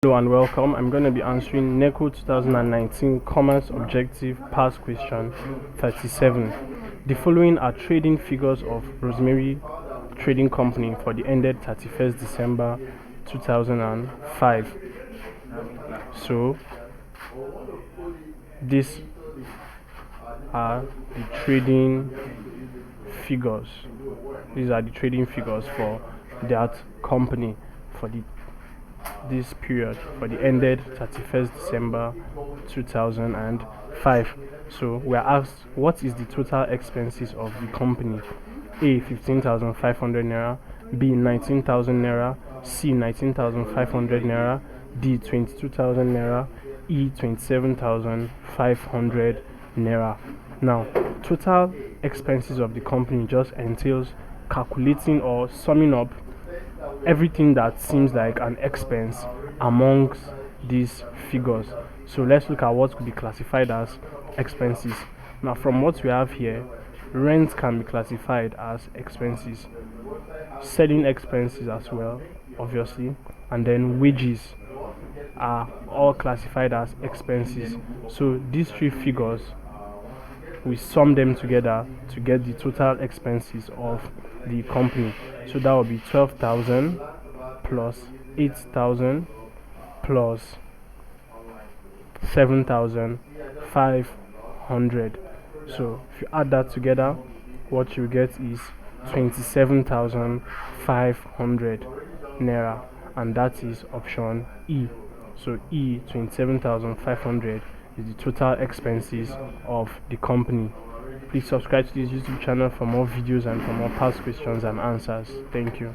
Hello and welcome. I'm going to be answering NECO 2019 Commerce Objective Past Question 37. The following are trading figures of Rosemary Trading Company for the ended 31st December 2005. So, these are the trading figures. These are the trading figures for that company for this period, for the ended 31st December 2005. So we are asked, what is the total expenses of the company? A, 15,500 naira, B, 19,000 naira, C, 19,500 naira, D, 22,000 naira, E, 27,500 naira. Now, total expenses of the company just entails calculating or summing up everything that seems like an expense amongst these figures. So let's look at what could be classified as expenses. Now, from what we have here, rent can be classified as expenses, selling expenses as well, obviously, and then wages are all classified as expenses. So these three figures, we sum them together to get the total expenses of the company. So that will be 12,000 plus 8,000 plus 7,500. So if you add that together, what you get is 27,500 naira, and that is option E. So E, 27,500 is the total expenses of the company. Please subscribe to this YouTube channel for more videos and for more past questions and answers. Thank you.